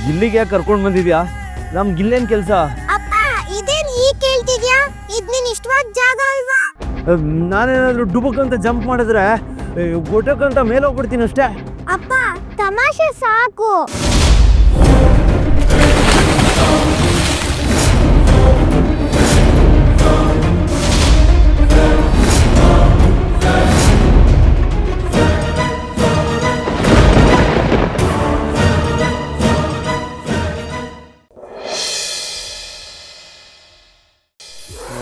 ಇಲ್ಲಿಗೆ ಕರ್ಕೊಂಡು ಬಂದಿದ್ಯಾ? ನಮ್ಗೆ ಇಲ್ಲೇನು ಕೆಲಸ? ಅಪ್ಪ ಇದೇನ್ ಹೀಗೆ ಕೇಳ್ತಿದ್ಯಾ? ಇದ್ ನಿನ್ ಇಷ್ಟವಾದ ಜಾಗ ಅಲ್ವಾ? ನಾನೇನಾದರೂ ಡುಬಕ್ ಅಂತ ಜಂಪ್ ಮಾಡಿದ್ರೆ ಗೊಟ್ಟಕ್ಕಂತ ಮೇಲೆ ಹೋಗ್ಬಿಡ್ತೀನಿ ಅಷ್ಟೇ. ಅಪ್ಪ ತಮಾಷೆ ಸಾಕು.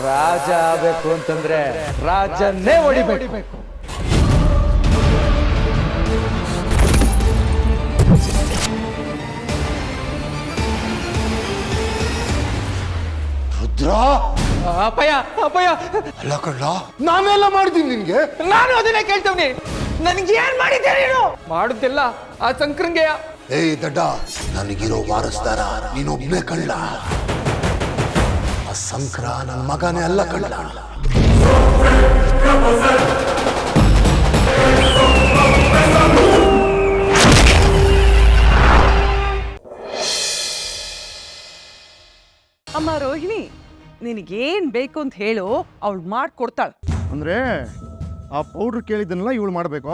ರಾಜ ಆಗಬೇಕು ಅಂತಂದ್ರೆ ರಾಜನ್ನೇ ಹೊಡಿಬೇಕು. ರುದ್ರ, ಅಪ್ಪಯ್ಯ ಅಪ್ಪಯ್ಯ, ಅಲ್ಲ ಕಳ್ಳ, ನಾನೆಲ್ಲ ಮಾಡಿದ್ದೀನಿ ನಿನ್ಗೆ. ನಾನು ಅದನ್ನೇ ಕೇಳ್ತವ್ನಿ. ನನ್ಗೆ ಏನ್ ಮಾಡಿದ್ದೆ ನೀನು? ಮಾಡುತ್ತಿಲ್ಲ ಆ ಸಂಕ್ರಂಗೆಯ. ಏಯ್ ದಡ್ಡ, ನನಗಿರೋ ವಾರಸ್ದಾರ ನೀನೊಬ್ನೇ ಕಳ್ಳ. ಆ ಸಂಕ್ರ ನನ್ನ ಮಗನೇ ಅಲ್ಲ ಕಳ್ಳ. ಅಮ್ಮ ರೋಹಿಣಿ, ನಿನಗೇನ್ ಬೇಕು ಅಂತ ಹೇಳು, ಅವಳು ಮಾಡ್ಕೊಡ್ತಾಳೆ. ಅಂದ್ರೆ ಆ ಪೌಡ್ರ್ ಕೇಳಿದ್ದನ್ನೆಲ್ಲ ಇವಳು ಮಾಡಬೇಕು.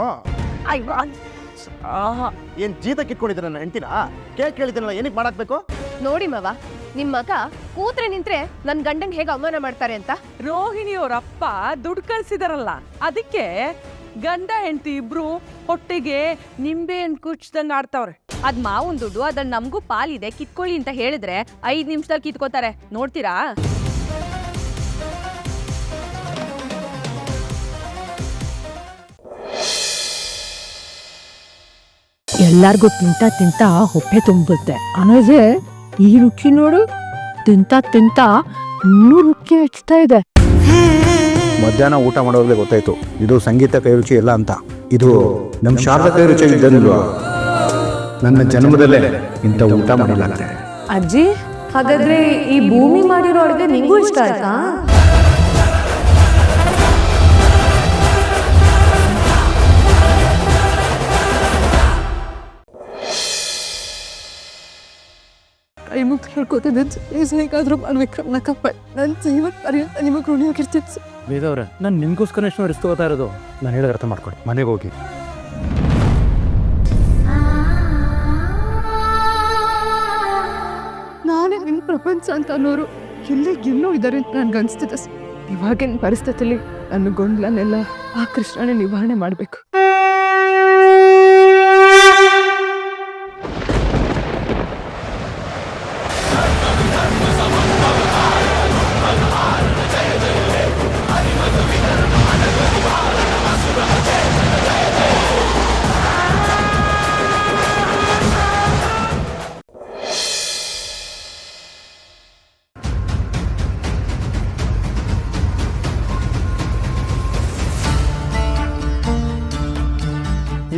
ಏನ್ ಜೀತ ಕಿತ್ಕೊಂಡಿದ್ದ ನನ್ನ ಹೆಂಡ್ತಿನ? ಕೇಳಿದ್ದನ್ನೆಲ್ಲ ಏನಕ್ಕೆ ಮಾಡಾಕ್ಬೇಕು? ನೋಡಿ ಮವ, ನಿಮ್ ಮಗ ಕೂತ್ರೆ ನಿಂತ್ರೆ ನನ್ ಗಂಡಂಗ್ ಹೇಗೆ ಅವಮಾನ ಮಾಡ್ತಾರೆ ಅಂತ. ರೋಹಿಣಿ ಅವ್ರ ಅಪ್ಪ ದುಡ್ಡು ಕಳ್ಸಿದಾರಲ್ಲ, ಅದಕ್ಕೆ ಗಂಡ ಹೆಂಡತಿ ಇಬ್ರು ಹೊಟ್ಟೆಗೆ ನಿಂಬೆ ಹಣ್ಣು ಕುಚ್ದಂಗ್ ಆಡ್ತಾವ್ರೆ. ಅದ್ ಮಾವನ್ ದುಡ್ಡು, ಅದ್ರಲ್ಲಿ ನಮಗೂ ಪಾಲಿದೆ, ಕಿತ್ಕೊಳ್ಳಿ ಅಂತ ಹೇಳಿದ್ರೆ 5 ನಿಮಿಷದಲ್ಲಿ ಕಿತ್ಕೋತಾರೆ. ನೋಡ್ತೀರಾ? ಎಲ್ಲಾರ್ಗೂ ತಿಂತ ತಿಂತ ಹೊಟ್ಟೆ ತುಂಬುತ್ತೆ ಅನ್ನೋದೇ ಈ ರುಚಿ ನೋಡು. ತಿಂತ ತಿಂತ ಇನ್ನೂ ರುಚಿ ಹೆಚ್ಚುತ್ತಾ ಇದೆ. ಮಧ್ಯಾಹ್ನ ಊಟ ಮಾಡೋವಾಗಲೇ ಗೊತ್ತಾಯ್ತು ಇದು ಸಂಗೀತ ಕೈ ರುಚಿ ಇಲ್ಲ ಅಂತ. ಇದು ನಮ್ಮ ಶಾರದಾ ಕೈ ರುಚಿ ಇದ್ದಲ್ವಾ? ನನ್ನ ಜನ್ಮದಲ್ಲೇ ಇಂಥ ಊಟ ಮಾಡಿಲ್ಲ. ಅಜ್ಜಿ, ಹಾಗಾದ್ರೆ ಈ ಭೂಮಿ ಮಾಡಿರೋ ಅಡುಗೆ ನಿಂಗೂ ಇಷ್ಟ ಆಯ್ತಾ? ಕೈ ಮುಟ್ಟು ಹೇಳ್ಕೋತಿದ್ದೆ, ಹೇಗಾದ್ರೂ ವಿಕ್ರಮ್ನ ಕಾಪಾಡಿ ನನ್ನ ಜೀವನ ಪರ್ಯಂತ ನಿಮಗೆ ಋಣಿಯಾಗಿರ್ತಿತ್ತು. ವೇದವ್ರೆ, ನಾನು ನಿಮ್ಗೋಸ್ಕರ ಎಷ್ಟು ರಿಸ್ಕ್ ತಗೋತಾ ಇರೋದು. ನಾನು ಹೇಳೋದು ಅರ್ಥ ಮಾಡ್ಕೊಳ್ಳಿ. ಮನೆಗೆ ಹೋಗಿ. ನಾನೇ ನಿನ್ನ ಪ್ರಪಂಚ ಅಂತ ಅನ್ನೋರು ಎಲ್ಲೋ ಇದ್ದಾರೆ ಅಂತ ನನ್ಗನ್ಸ್ತಿದೆ. ಇವಾಗಿನ ಪರಿಸ್ಥಿತಿಲಿ ನನ್ನ ಗೊಂಡ್ಲನ್ನೆಲ್ಲ ಆ ಕೃಷ್ಣನೇ ನಿವಾರಣೆ ಮಾಡಬೇಕು.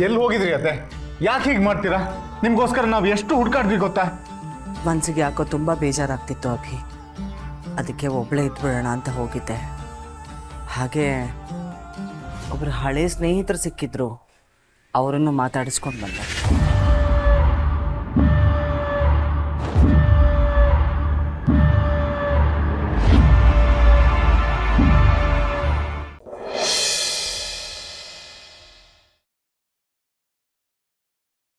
ಎಲ್ಲಿ ಹೋಗಿದ್ರಿ ಅತ್ತೆ? ಯಾಕೆ ಹೀಗೆ ಮಾಡ್ತೀರಾ? ನಿಮ್ಗೋಸ್ಕರ ನಾವು ಎಷ್ಟು ಹುಡ್ಕಾಡ್ವಿ ಗೊತ್ತಾ? ಮನ್ಸಿಗೆ ಯಾಕೋ ತುಂಬ ಬೇಜಾರಾಗ್ತಿತ್ತು ಅಭಿ. ಅದಕ್ಕೆ ಒಬ್ಬಳೇ ಇದ್ಬಿಡೋಣ ಅಂತ ಹೋಗಿದ್ದೆ. ಹಾಗೆ ಒಬ್ಬರು ಹಳೆ ಸ್ನೇಹಿತರು ಸಿಕ್ಕಿದ್ರು, ಅವರನ್ನು ಮಾತಾಡಿಸ್ಕೊಂಡು ಬಂದೆ.